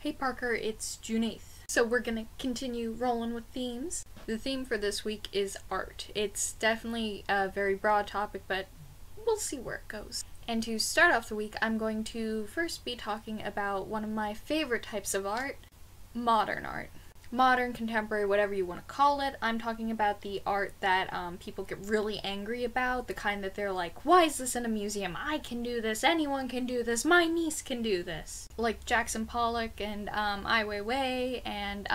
Hey Parker, it's June 8th. So we're gonna continue rolling with themes. The theme for this week is art. It's definitely a very broad topic, but we'll see where it goes. And to start off the week, I'm going to first be talking about one of my favorite types of art, modern art. Modern, contemporary, whatever you want to call it. I'm talking about the art that people get really angry about, the kind that they're like, why is this in a museum? I can do this, anyone can do this, my niece can do this. Like Jackson Pollock and Ai Weiwei and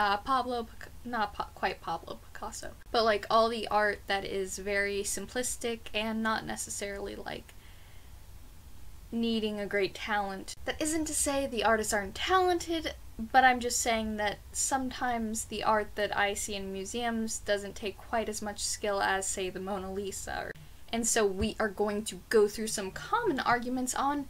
quite Pablo Picasso, but like all the art that is very simplistic and not necessarily like needing a great talent. That isn't to say the artists aren't talented, but I'm just saying that sometimes the art that I see in museums doesn't take quite as much skill as, say, the Mona Lisa. And so we are going to go through some common arguments on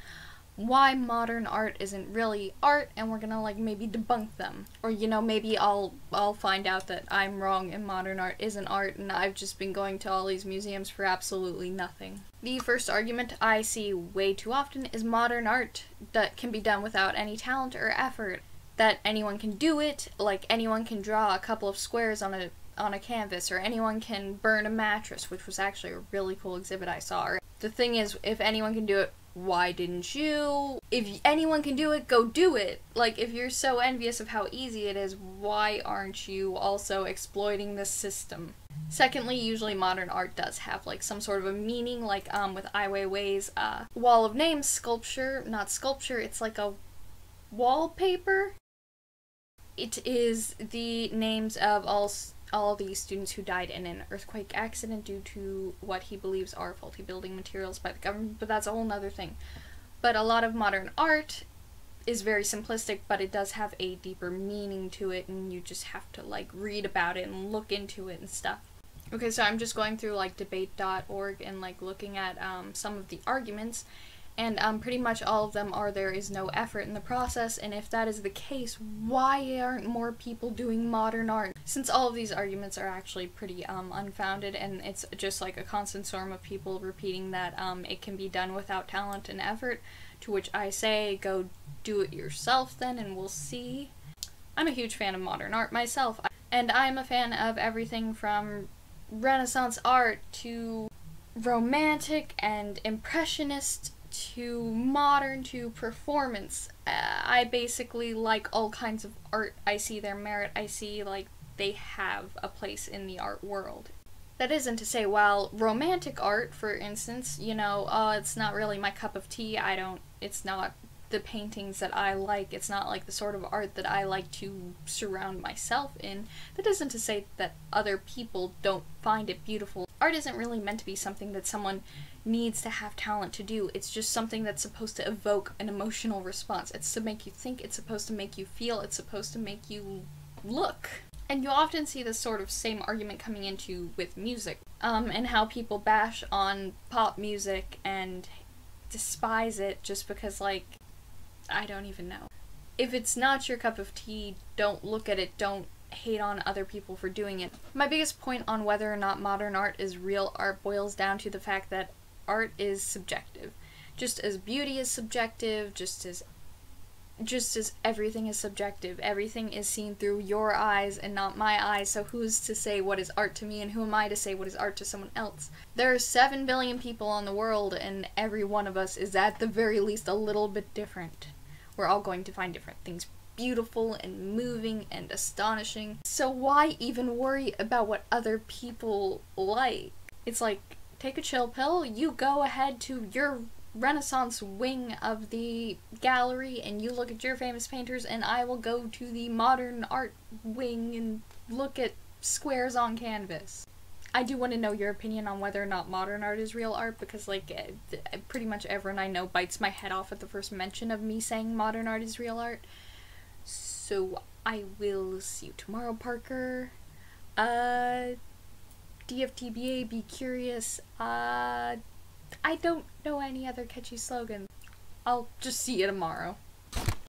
why modern art isn't really art, and we're gonna like maybe debunk them. Or, you know, maybe I'll find out that I'm wrong and modern art isn't art and I've just been going to all these museums for absolutely nothing. The first argument I see way too often is modern art that can be done without any talent or effort. That anyone can do it, like anyone can draw a couple of squares on a canvas, or anyone can burn a mattress, which was actually a really cool exhibit I saw. Or the thing is, if anyone can do it, why didn't you? If anyone can do it, go do it. Like, if you're so envious of how easy it is, why aren't you also exploiting this system? Secondly, usually modern art does have like some sort of a meaning, like with Ai Weiwei's Wall of Names sculpture, not sculpture, it's like a wallpaper. It is the names of all the students who died in an earthquake accident due to what he believes are faulty building materials by the government, but that's a whole nother thing. But a lot of modern art is very simplistic, but it does have a deeper meaning to it, and you just have to like read about it and look into it and stuff. Okay, so I'm just going through like debate.org and like looking at some of the arguments, and pretty much all of them are there is no effort in the process, and if that is the case, why aren't more people doing modern art? Since all of these arguments are actually pretty unfounded, and it's just like a constant storm of people repeating that it can be done without talent and effort, to which I say, go do it yourself then, and we'll see. I'm a huge fan of modern art myself, and I'm a fan of everything from Renaissance art to romantic and impressionist to modern to performance. I basically like all kinds of art. I see their merit. I see like they have a place in the art world. That isn't to say, while romantic art, for instance, you know, it's not really my cup of tea. It's not the paintings that I like. It's not like the sort of art that I like to surround myself in. That isn't to say that other people don't find it beautiful. Art isn't really meant to be something that someone needs to have talent to do. It's just something that's supposed to evoke an emotional response. It's to make you think, it's supposed to make you feel, it's supposed to make you look. And you often see this sort of same argument coming into with music, and how people bash on pop music and despise it just because, like, I don't even know. If it's not your cup of tea, don't look at it, don't hate on other people for doing it. My biggest point on whether or not modern art is real art boils down to the fact that art is subjective. Just as beauty is subjective, just as everything is subjective. Everything is seen through your eyes and not my eyes, so who's to say what is art to me and who am I to say what is art to someone else? There are 7 billion people on the world, and every one of us is at the very least a little bit different. We're all going to find different things beautiful and moving and astonishing. So why even worry about what other people like? It's like, take a chill pill, you go ahead to your Renaissance wing of the gallery and you look at your famous painters, and I will go to the modern art wing and look at squares on canvas. I do want to know your opinion on whether or not modern art is real art, because like pretty much everyone I know bites my head off at the first mention of me saying modern art is real art. So I will see you tomorrow, Parker. DFTBA, be curious. I don't know any other catchy slogans. I'll just see you tomorrow.